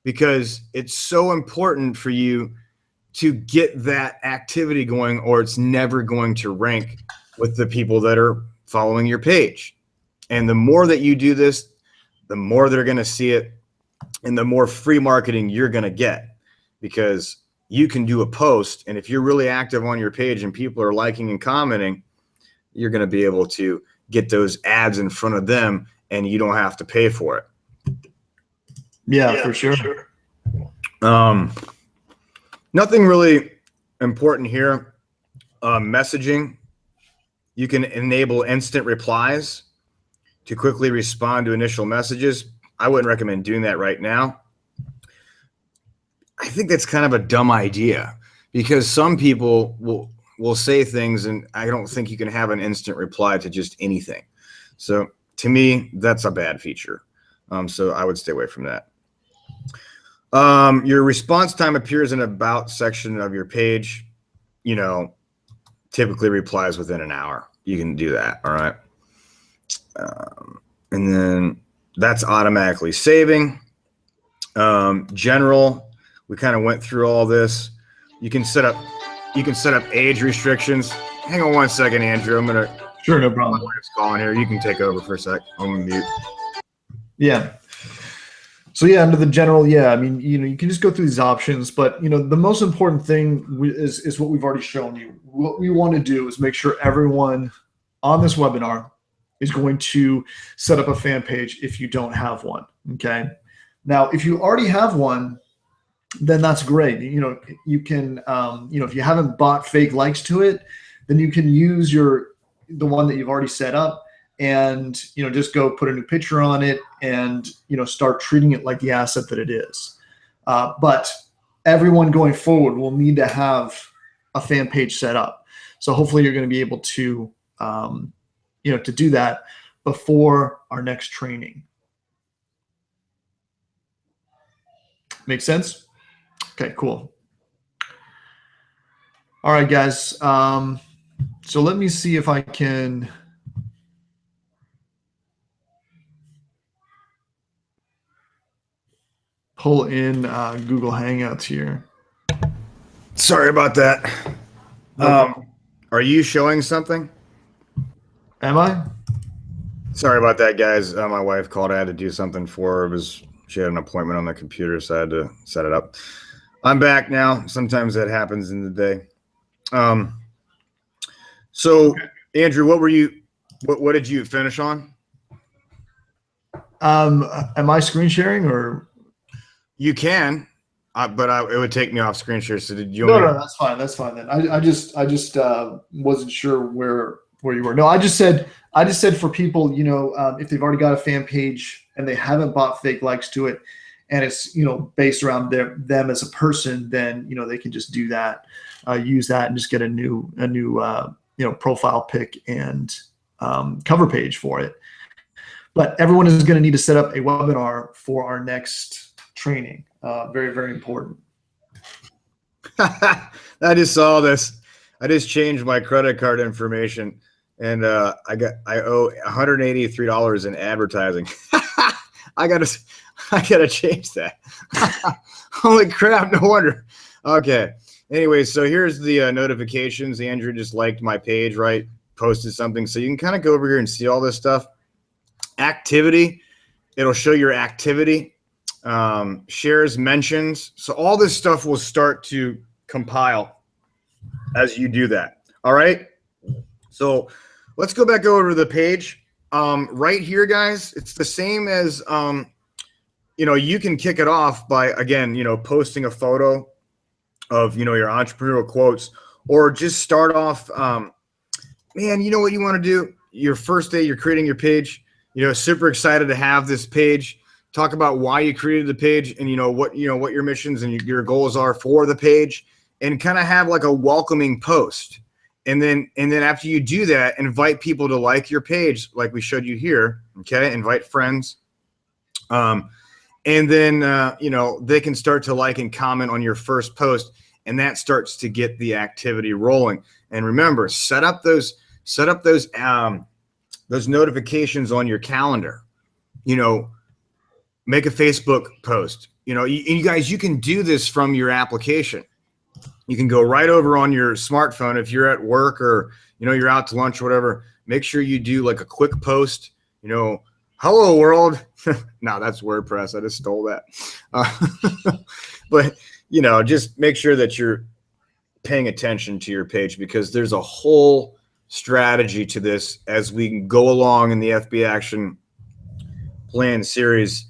because it's so important for you to get that activity going, or it's never going to rank with the people that are following your page. And the more that you do this, the more they're going to see it, and the more free marketing you're going to get, because you can do a post, and if you're really active on your page and people are liking and commenting, you're going to be able to get those ads in front of them, and you don't have to pay for it. Yeah, for sure. Nothing really important here. Messaging. You can enable instant replies to quickly respond to initial messages. I wouldn't recommend doing that right now. I think that's kind of a dumb idea, because some people will say things, and I don't think you can have an instant reply to just anything. So to me, that's a bad feature. So I would stay away from that. Your response time appears in about section of your page, typically replies within an hour. You can do that. All right. And then that's automatically saving. General, we kind of went through all this. You can set up age restrictions. Hang on one second, Andrew. Sure, no problem. My wife's calling here. You can take over for a sec. I'm gonna mute. Yeah. So yeah, under the general, I mean, you can just go through these options, but the most important thing is what we've already shown you. What we want to do is make sure everyone on this webinar is going to set up a fan page if you don't have one. Okay. Now, if you already have one, then that's great. You can, if you haven't bought fake likes to it, then you can use the one that you've already set up, and just go put a new picture on it, and start treating it like the asset that it is. But everyone going forward will need to have a fan page set up. So hopefully you're going to be able to to do that before our next training. Make sense? Okay, cool. All right, guys. So let me see if I can pull in Google Hangouts here. Sorry about that. Are you showing something? Am I? Sorry about that, guys. My wife called. I had to do something for her. She had an appointment on the computer, so I had to set it up. I'm back now. Sometimes that happens in the day. So, Andrew, what were you What did you finish on? Am I screen sharing or? You can, but it would take me off screen share. So did you? No, that's fine. That's fine then. I just wasn't sure where you were. No, I just said for people, if they've already got a fan page and they haven't bought fake likes to it, and it's based around them as a person, then they can just do that, use that, and just get a new profile pic and cover page for it. But everyone is going to need to set up a webinar for our next training. Very, very important. I just saw this. I just changed my credit card information, and I owe $183 in advertising. I gotta change that. Holy crap! No wonder. Okay. Anyway, so here's the notifications. Andrew just liked my page, right? Posted something, so you can kind of go over here and see all this stuff. Activity. It'll show your activity. Shares, mentions. So all this stuff will start to compile as you do that. All right. So let's go back over to the page. Right here, guys, it's the same as, you can kick it off by, again, posting a photo of, your entrepreneurial quotes, or just start off, man, you know what you want to do? Your first day you're creating your page, super excited to have this page. Talk about why you created the page and what your missions and your goals are for the page, and kind of have like a welcoming post. And then after you do that, invite people to like your page, like we showed you here. Okay, invite friends. And then they can start to like and comment on your first post, and that starts to get the activity rolling. And remember, set up those notifications on your calendar. Make a Facebook post. You guys, you can do this from your application. You can go right over on your smartphone if you're at work or you're out to lunch or whatever. Make sure you do like a quick post. Hello world. No, that's WordPress. I just stole that. But just make sure that you're paying attention to your page, because there's a whole strategy to this as we go along in the FB Action Plan series.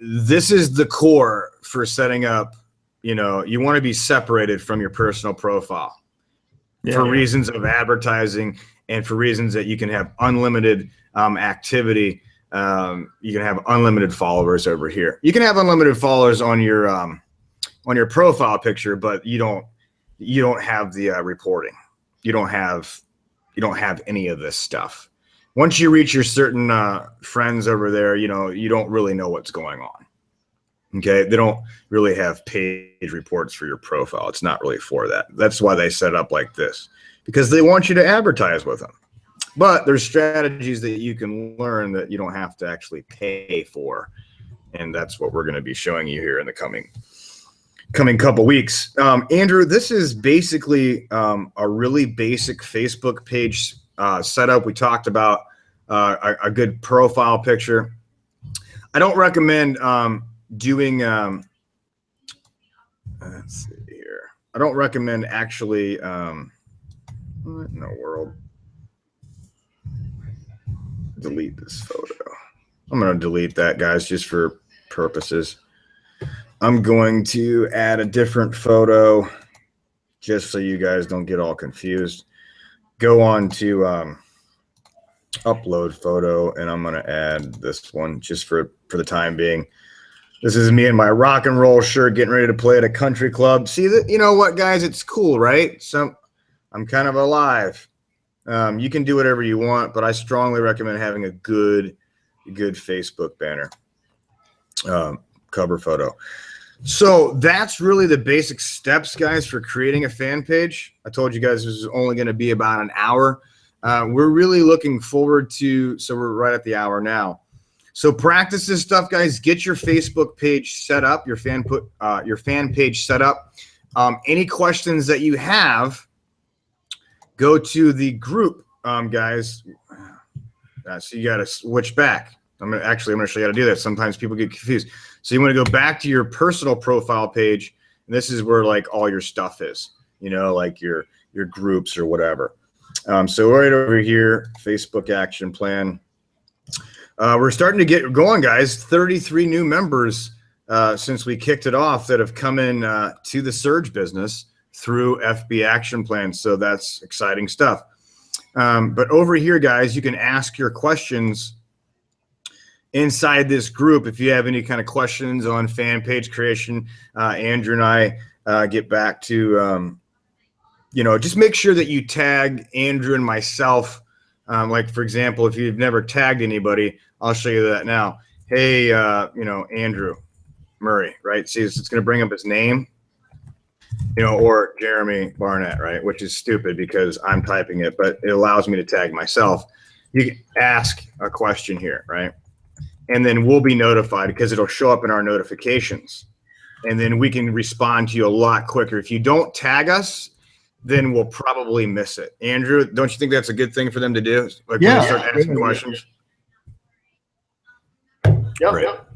This is the core for setting up. You want to be separated from your personal profile for reasons of advertising and for reasons that you can have unlimited activity. You can have unlimited followers over here. You can have unlimited followers on your profile picture, but you don't have the reporting. You don't have any of this stuff. Once you reach your certain friends over there, you don't really know what's going on. Okay, they don't really have page reports for your profile. It's not really for that. That's why they set up like this, because they want you to advertise with them. But there's strategies that you can learn that you don't have to actually pay for, and that's what we're going to be showing you here in the coming couple weeks. Andrew, this is basically a really basic Facebook page setup. We talked about a good profile picture. I don't recommend doing let's see here. I don't recommend actually what in the world? Delete this photo. I'm going to delete that, guys, just for purposes. I'm going to add a different photo just so you guys don't get all confused. Go on to upload photo, and I'm going to add this one just for the time being. This is me in my rock and roll shirt getting ready to play at a country club. See that? You know what, guys? It's cool, right? So I'm kind of alive. You can do whatever you want, but I strongly recommend having a good Facebook banner cover photo. So that's really the basic steps, guys, for creating a fan page. I told you guys this is only going to be about an hour. We're really looking forward to, so we're right at the hour now. So practice this stuff, guys. Get your Facebook page set up, your fan page set up. Any questions that you have, go to the group, guys. So you got to switch back. I'm going to show you how to do that. Sometimes people get confused. So you want to go back to your personal profile page, and this is where like all your stuff is, like your groups or whatever. So right over here, Facebook action plan. We're starting to get going, guys. 33 new members since we kicked it off that have come in to the Surge business through FB action plan. So that's exciting stuff. But over here, guys, you can ask your questions inside this group. If you have any kind of questions on fan page creation, Andrew and I get back to, just make sure that you tag Andrew and myself. Like, for example, if you've never tagged anybody, I'll show you that now. Hey, Andrew Murray, right? See, it's going to bring up his name, or Jeremy Barnett, right? Which is stupid because I'm typing it, but it allows me to tag myself. You can ask a question here, right? And then we'll be notified because it'll show up in our notifications. And then we can respond to you a lot quicker. If you don't tag us, then we'll probably miss it. Andrew, don't you think that's a good thing for them to do? Like when they start asking questions? Yep. Right. Yep.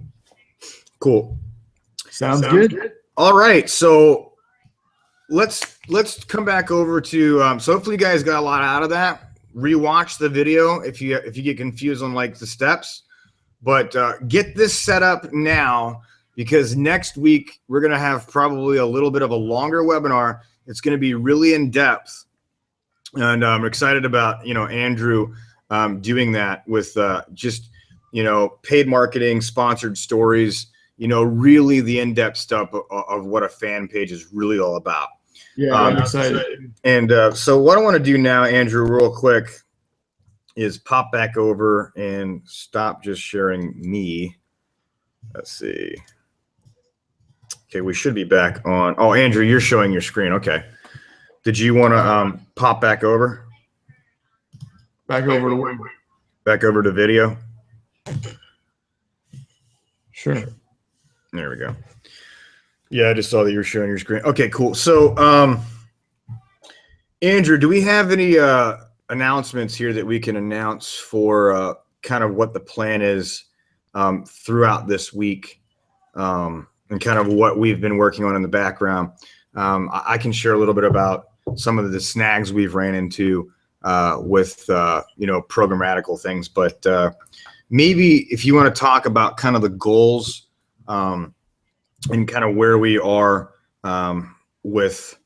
Cool. Sounds good. All right. So let's come back over to so hopefully you guys got a lot out of that. Rewatch the video if you get confused on like the steps. But get this set up now because next week we're going to have probably a little bit of a longer webinar. It's going to be really in depth, and I'm excited about Andrew doing that with just paid marketing, sponsored stories. Really the in-depth stuff of what a fan page is really all about. Yeah, I'm excited. And so what I want to do now, Andrew, real quick, is pop back over and stop just sharing me. Let's see. Okay, we should be back on. Oh, Andrew, you're showing your screen. Okay. Did you want to pop back over? Back over to where? Back over to video? Sure. There we go. Yeah, I just saw that you were showing your screen. Okay, cool. So, Andrew, do we have any announcements here that we can announce for kind of what the plan is throughout this week and kind of what we've been working on in the background? I can share a little bit about some of the snags we've ran into with programmatical things, but maybe if you want to talk about kind of the goals and kind of where we are with,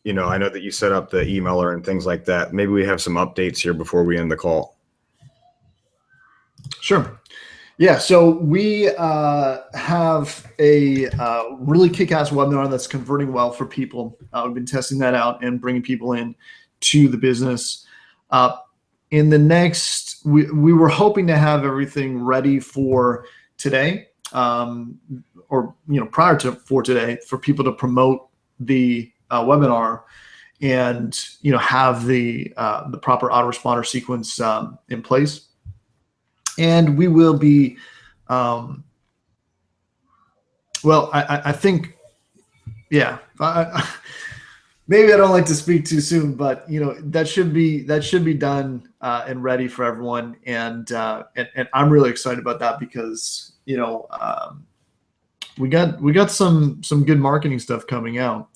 I know that you set up the emailer and things like that. Maybe we have some updates here before we end the call. Sure. Yeah, so we have a really kick-ass webinar that's converting well for people. We've been testing that out and bringing people in to the business. In the next, we were hoping to have everything ready for today, or prior to for today, for people to promote the webinar and have the proper autoresponder sequence in place. And we will be, well, I think, yeah, maybe I don't like to speak too soon, but that should be done and ready for everyone. And I'm really excited about that because we got some good marketing stuff coming out.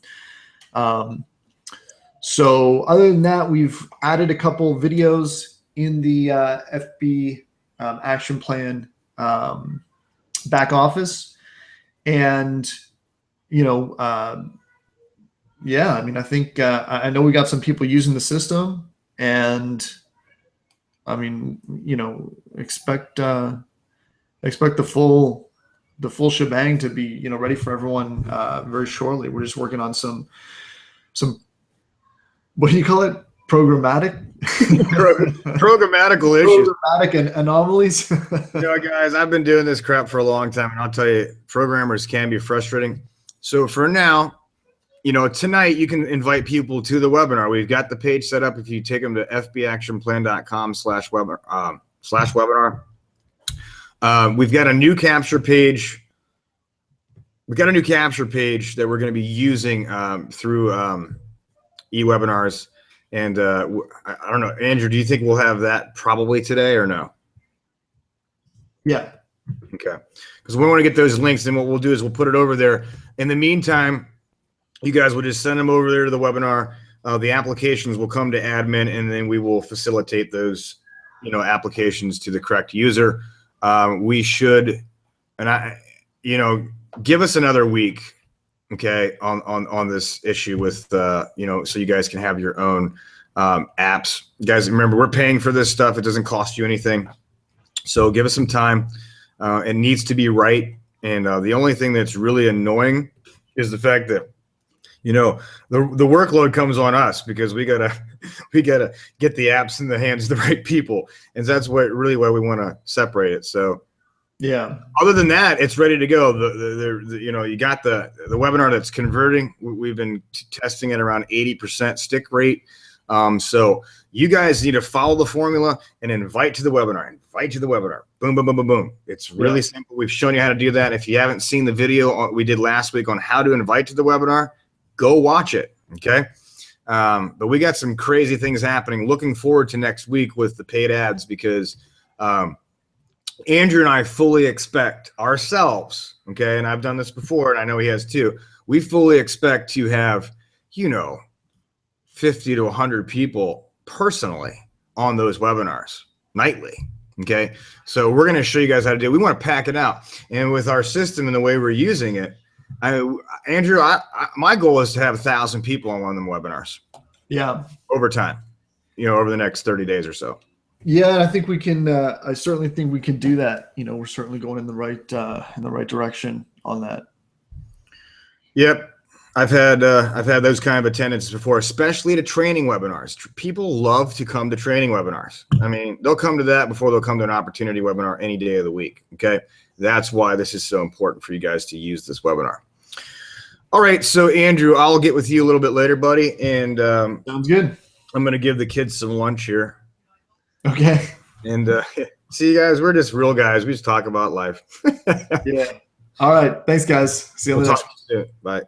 So other than that, we've added a couple videos in the FB action plan back office, and yeah, I mean, I think I know we got some people using the system, and I mean, expect the full shebang to be ready for everyone very shortly. We're just working on some what do you call it? Programmatical issues. Programmatic anomalies. Guys, I've been doing this crap for a long time, and I'll tell you, programmers can be frustrating. So for now, tonight you can invite people to the webinar. We've got the page set up. If you take them to fbactionplan.com/webinar, we've got a new capture page. We've got a new capture page that we're going to be using through eWebinars. And I don't know, Andrew, do you think we'll have that probably today or no? Yeah. Okay. Because we want to get those links, and what we'll do is we'll put it over there. In the meantime, you guys will just send them over there to the webinar. the applications will come to admin, and then we will facilitate those, applications to the correct user. We should, give us another week, okay, on this issue with, so you guys can have your own apps. Guys, remember, we're paying for this stuff. It doesn't cost you anything. So give us some time. It needs to be right. And the only thing that's really annoying is the fact that, the workload comes on us because we gotta get the apps in the hands of the right people. And that's why we want to separate it. So yeah. Other than that, it's ready to go. You got the webinar that's converting. We've been testing at around 80% stick rate. So you guys need to follow the formula and invite to the webinar. Invite to the webinar. Boom, boom, boom, boom, boom. It's really simple. We've shown you how to do that. If you haven't seen the video we did last week on how to invite to the webinar, go watch it. Okay. But we got some crazy things happening. Looking forward to next week with the paid ads because Andrew and I fully expect ourselves, okay, and I've done this before, and I know he has too. We fully expect to have, 50 to 100 people personally on those webinars nightly, okay? So we're going to show you guys how to do it. We want to pack it out. And with our system and the way we're using it, Andrew, my goal is to have 1,000 people on one of them webinars. Yeah. Over time, over the next 30 days or so. Yeah, I think we can. I certainly think we can do that. We're certainly going in the right direction on that. Yep, I've had those kind of attendances before, especially to training webinars. People love to come to training webinars. I mean, they'll come to that before they'll come to an opportunity webinar any day of the week. Okay, that's why this is so important for you guys to use this webinar. All right, so Andrew, I'll get with you a little bit later, buddy, and sounds good. I'm gonna give the kids some lunch here. Okay. And see you guys, we're just real guys. We just talk about life. Yeah. All right. Thanks, guys. See you later. We'll talk to you soon. Bye.